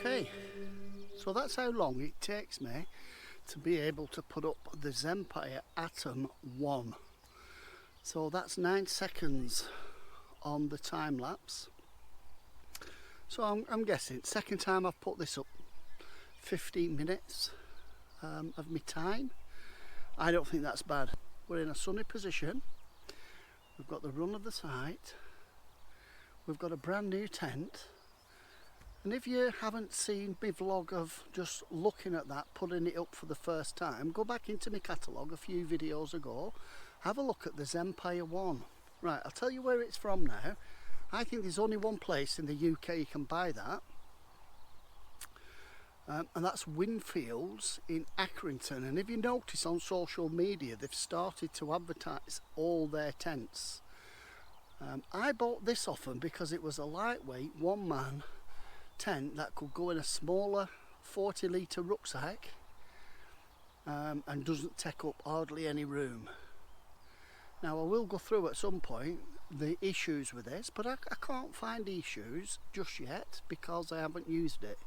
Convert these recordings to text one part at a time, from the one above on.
Okay, so that's how long it takes me to be able to put up the Zenpire Atom 1. So that's 9 seconds on the time lapse. So I'm guessing second time I've put this up, 15 minutes of my time. I don't think that's bad. We're in a sunny position. We've got the run of the site. We've got a brand new tent. And if you haven't seen my vlog of just looking at that, putting it up for the first time, go back into my catalogue a few videos ago, have a look at the Zenpire 1. Right, I'll tell you where it's from now. I think there's only one place in the UK you can buy that. And that's Winfields in Accrington. And if you notice on social media, they've started to advertise all their tents. I bought this off them because it was a lightweight one-man tent that could go in a smaller 40-litre rucksack and doesn't take up hardly any room. Now I will go through at some point the issues with this, but I can't find issues just yet because I haven't used it.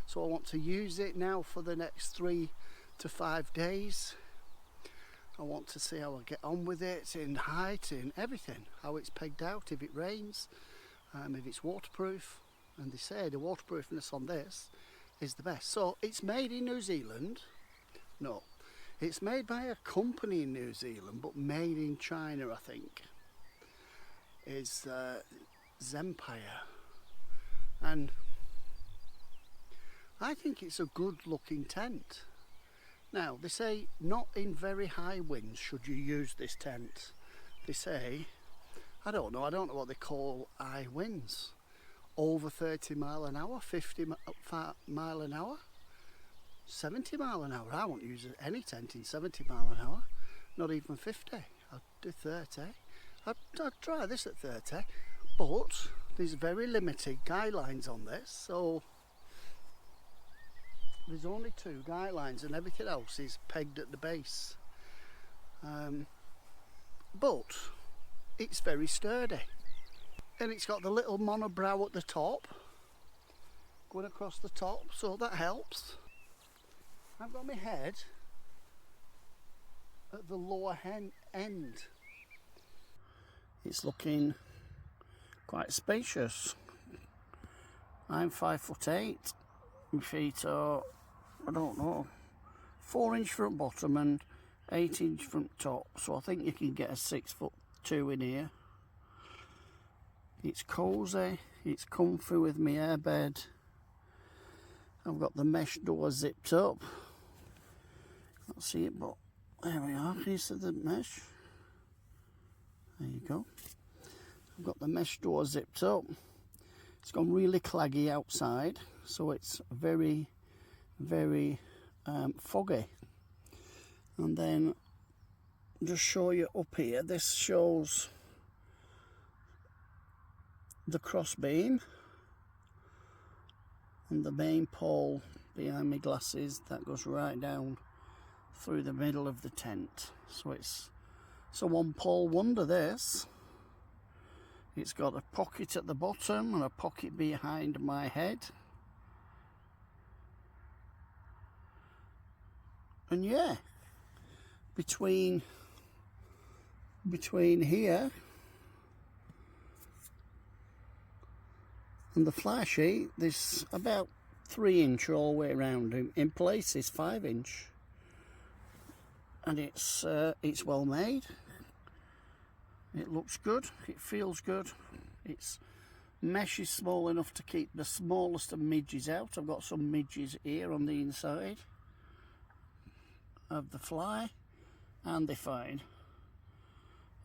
So I want to use it now for the next 3 to 5 days. I want to see how I get on with it in height, in everything, how it's pegged out, if it rains, if it's waterproof. And they say the waterproofness on this is the best. So it's made in New Zealand. No, it's made by a company in New Zealand, but made in China, I think, is Zenpire. And I think it's a good looking tent. Now they say not in very high winds should you use this tent. They say, I don't know what they call high winds. Over 30 mile an hour, 50 mile an hour, 70 mile an hour. I won't use any tent in 70 mile an hour, not even 50. I'll do 30. I'd try this at 30, but there's very limited guidelines on this, so there's only 2 guidelines and everything else is pegged at the base. But it's very sturdy. And it's got the little monobrow at the top, going across the top, so that helps. I've got my head at the lower end. It's looking quite spacious. I'm 5'8". My feet are, I don't know, 4-inch front bottom and 8-inch front top. So I think you can get a 6'2" in here. It's cosy, it's comfy with my airbed. I've got the mesh door zipped up. Can't see it, but there we are. Can you see the mesh? There you go. I've got the mesh door zipped up. It's gone really claggy outside, so it's very, very foggy. And then just show you up here. This shows the cross beam and the main pole behind my glasses that goes right down through the middle of the tent. So it's a one pole wonder, this. It's got a pocket at the bottom and a pocket behind my head. And yeah, between here and the fly sheet, there's about 3-inch all the way around. In places 5-inch, and it's well made. It looks good. It feels good. Its mesh is small enough to keep the smallest of midges out. I've got some midges here on the inside of the fly, and they're fine.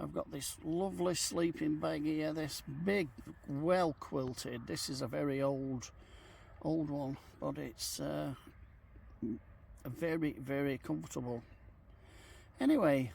I've got this lovely sleeping bag here, this big, well quilted. This is a very old one, but it's very, very comfortable. Anyway,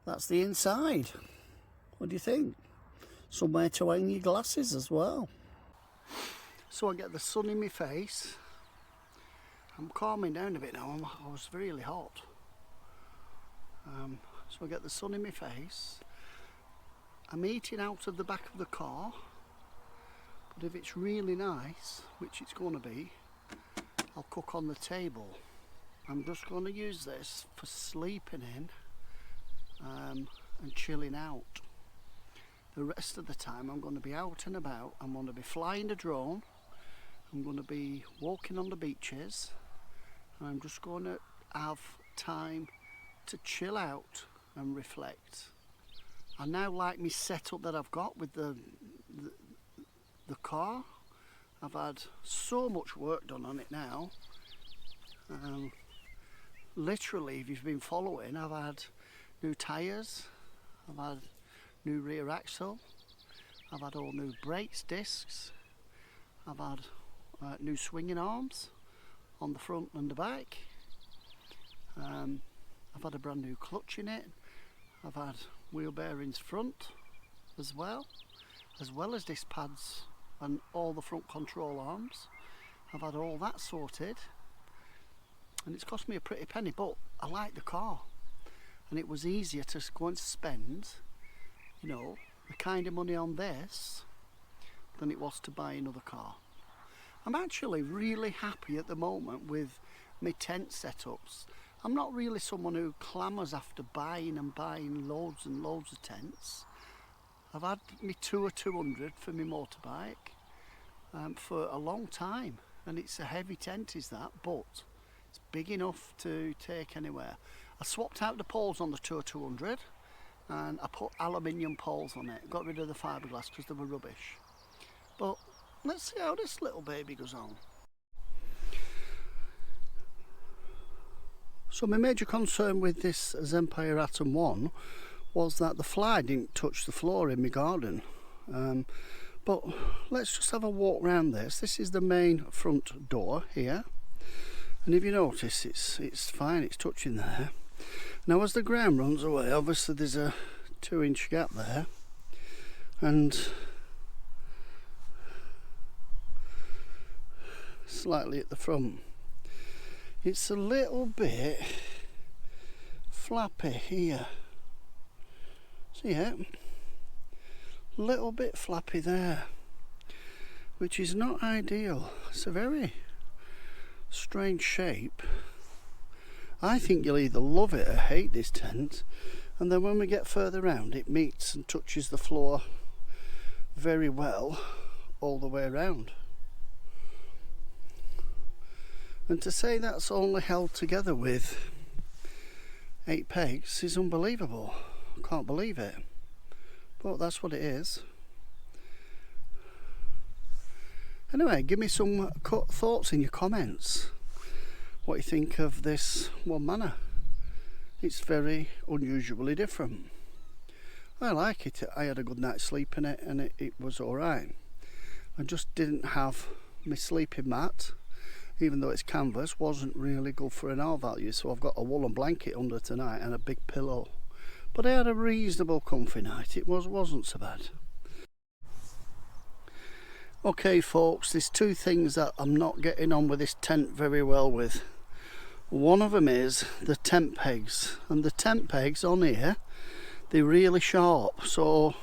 that's the inside. What do you think? Somewhere to hang your glasses as well. So I get the sun in my face. I'm calming down a bit now. I was really hot. So I get the sun in my face. I'm eating out of the back of the car, But if it's really nice, which it's going to be, I'll cook on the table. I'm just going to use this for sleeping in and chilling out. The rest of the time I'm going to be out and about. I'm going to be flying a drone. I'm going to be walking on the beaches. And I'm just going to have time to chill out and reflect. I now like my setup that I've got with the car. I've had so much work done on it now. Literally, if you've been following, I've had new tyres, I've had new rear axle, I've had all new brakes, discs, I've had new swinging arms on the front and the back. I've had a brand new clutch in it. I've had wheel bearings front as well as disc pads and all the front control arms. I've had all that sorted, and it's cost me a pretty penny, but I like the car, and it was easier to go and spend, you know, the kind of money on this than it was to buy another car. I'm actually really happy at the moment with my tent setups. I'm not really someone who clamours after buying loads and loads of tents. I've had my Tour 200 for my motorbike for a long time, and it's a heavy tent is that, but it's big enough to take anywhere. I swapped out the poles on the Tour 200 and I put aluminium poles on it. Got rid of the fiberglass because they were rubbish. But let's see how this little baby goes on. So my major concern with this Zempire Atom 1 was that the fly didn't touch the floor in my garden. But let's just have a walk around this. This is the main front door here. And if you notice, it's fine, it's touching there. Now as the ground runs away, obviously there's a 2-inch gap there. And slightly at the front. It's a little bit flappy here. See it? A little bit flappy there, which is not ideal. It's a very strange shape. I think you'll either love it or hate this tent, and then when we get further round it meets and touches the floor very well all the way around. And to say that's only held together with 8 pegs is unbelievable. I can't believe it. But that's what it is. Anyway, give me some thoughts in your comments. What you think of this one manor. It's very unusually different. I like it. I had a good night's sleep in it and it was alright. I just didn't have my sleeping mat, even though it's canvas, wasn't really good for an R value, so I've got a woolen blanket under tonight and a big pillow. But I had a reasonable comfy night. It wasn't so bad. Okay folks, there's 2 things that I'm not getting on with this tent very well with. One of them is the tent pegs, and the tent pegs on here, they're really sharp, so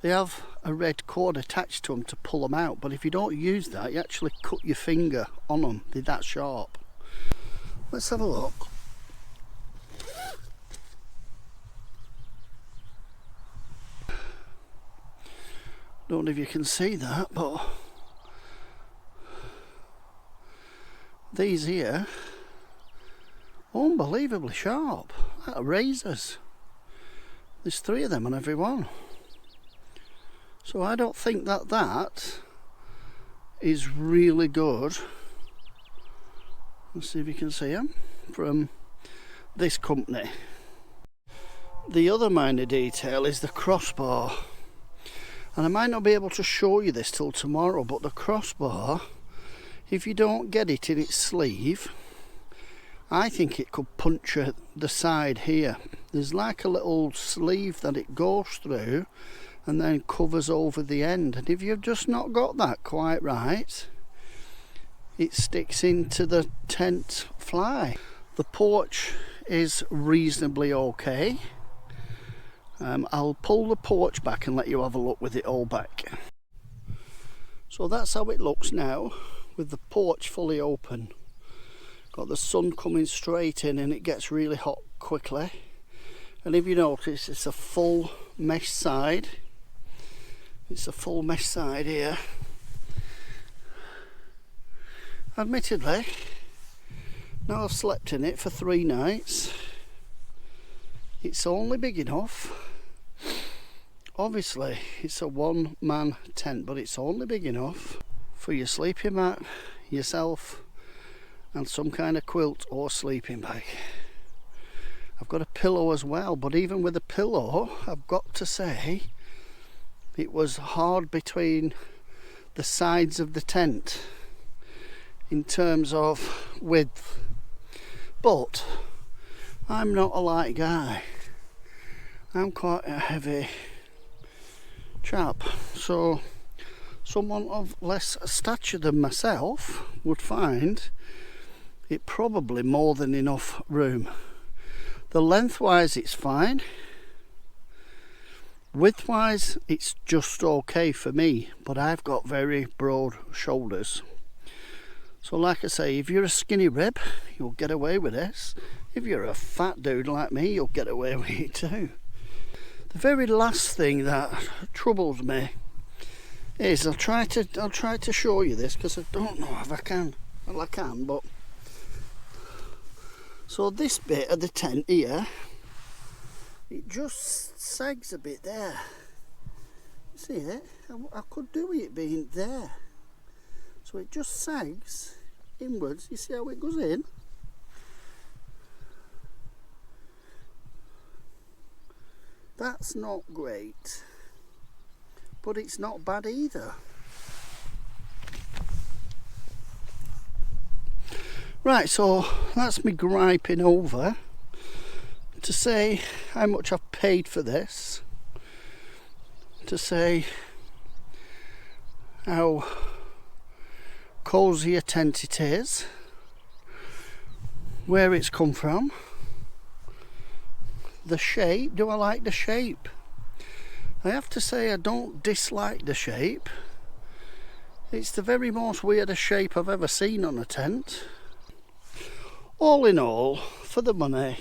they have a red cord attached to them to pull them out, but if you don't use that, you actually cut your finger on them. They're that sharp. Let's have a look. Don't know if you can see that, but these here, unbelievably sharp. That are razors. There's 3 of them on every one. So I don't think that is really good. Let's see if you can see them from this company. The other minor detail is the crossbar. And I might not be able to show you this till tomorrow, but the crossbar, if you don't get it in its sleeve, I think it could puncture the side here. There's like a little sleeve that it goes through and then covers over the end, and if you've just not got that quite right, it sticks into the tent fly. The porch is reasonably okay. I'll pull the porch back and let you have a look with it all back. So that's how it looks now, with the porch fully open. Got the sun coming straight in and it gets really hot quickly. And if you notice, it's a full mesh side. It's a full mesh side here. Admittedly, now I've slept in it for 3 nights, it's only big enough. Obviously, it's a one-man tent, but it's only big enough for your sleeping mat, yourself, and some kind of quilt or sleeping bag. I've got a pillow as well, but even with a pillow, I've got to say, it was hard between the sides of the tent in terms of width. But I'm not a light guy. I'm quite a heavy chap, so someone of less stature than myself would find it probably more than enough room. The lengthwise it's fine, widthwise it's just okay for me, but I've got very broad shoulders. So like I say, if you're a skinny rib, you'll get away with this. If you're a fat dude like me, you'll get away with it too. The very last thing that troubles me is I'll try to show you this, because I don't know if I can. Well, I can, but so this bit of the tent here, it just sags a bit there. See it? I could do it being there. So it just sags inwards. You see how it goes in? That's not great, but it's not bad either. Right, so that's me griping over to say how much I've paid for this, to say how cosy a tent it is, where it's come from, the shape. Do I like the shape? I have to say I don't dislike the shape. It's the very most weirdest shape I've ever seen on a tent. All in all, for the money,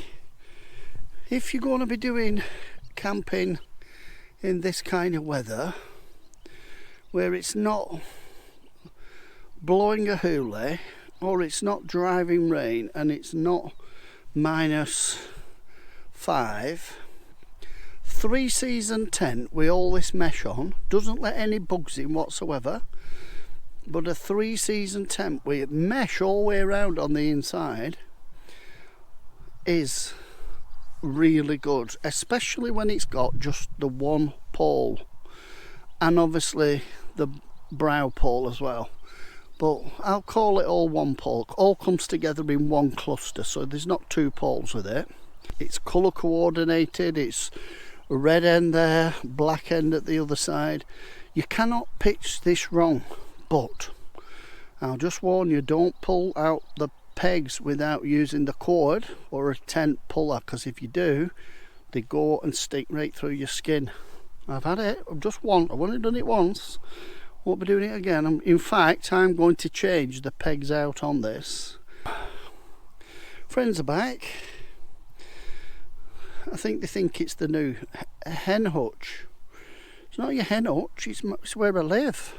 if you're going to be doing camping in this kind of weather, where it's not blowing a hoolie, or it's not driving rain, and it's not -5, 3-season tent with all this mesh on, doesn't let any bugs in whatsoever, but a 3-season tent with mesh all the way around on the inside is really good, especially when it's got just the one pole, and obviously the brow pole as well. But I'll call it all one pole. All comes together in one cluster, so there's not 2 poles with it. It's colour coordinated, it's red end there, black end at the other side. You cannot pitch this wrong, but I'll just warn you, don't pull out the pegs without using the cord or a tent puller, because if you do, they go and stick right through your skin. I've had it, I've only done it once. Won't be doing it again. In fact, I'm going to change the pegs out on this. Friends are back. I think they think it's the new hen hutch. It's not your hen hutch, it's where I live.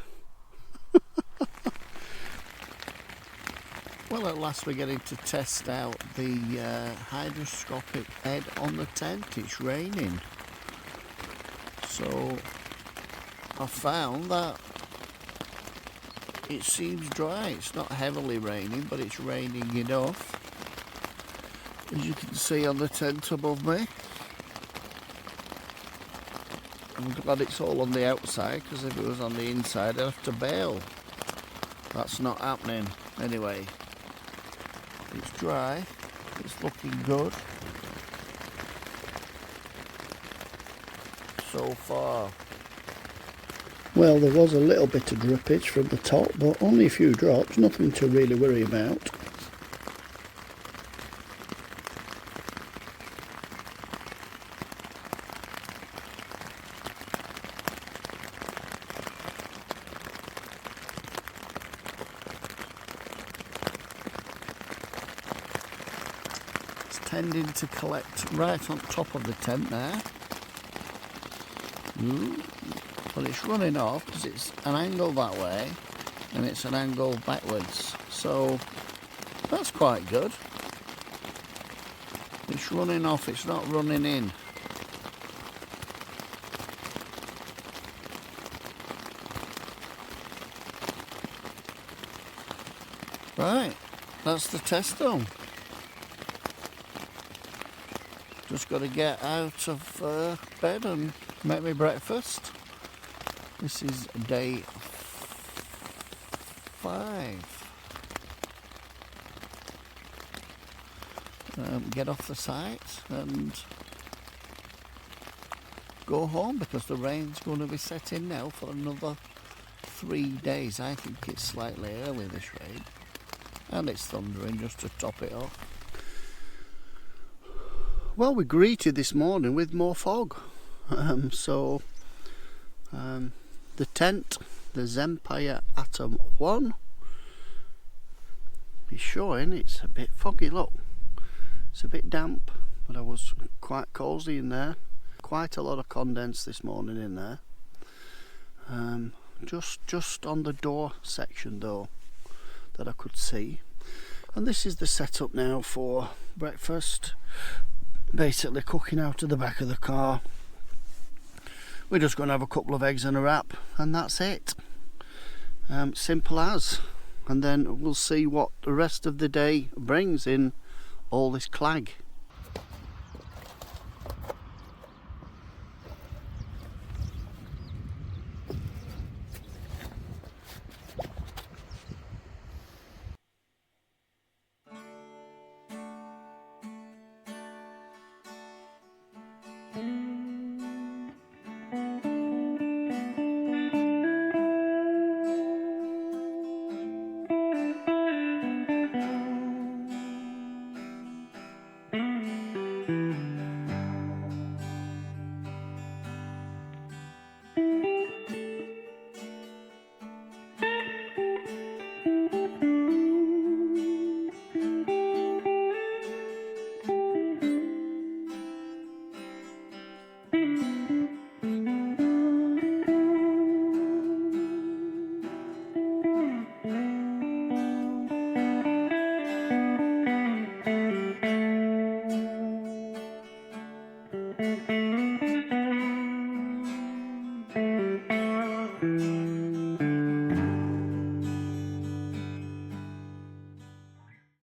Well, at last we're getting to test out the hydroscopic head on the tent. It's raining. So I found that it seems dry. It's not heavily raining, but it's raining enough, as you can see on the tent above me. I'm glad it's all on the outside, because if it was on the inside I'd have to bail. That's not happening. Anyway, it's dry, it's looking good so far. Well, there was a little bit of drippage from the top, but only a few drops, nothing to really worry about. tending to collect right on top of the tent there. But it's running off because it's an angle that way and it's an angle backwards, so that's quite good. It's running off, it's not running in. Right, that's the test done. Just got to get out of bed and make me breakfast. This is day 5. Get off the site and go home because the rain's going to be setting now for another 3 days. I think it's slightly early, this rain, and it's thundering just to top it off. Well, we greeted this morning with more fog. The tent, the Zempire Atom 1, is showing it's a bit foggy, look. It's a bit damp, but I was quite cosy in there. Quite a lot of condense this morning in there. Just on the door section though, that I could see. And this is the setup now for breakfast. Basically cooking out of the back of the car. We're just going to have a couple of eggs and a wrap, and that's it. Simple as. And then we'll see what the rest of the day brings in all this clag.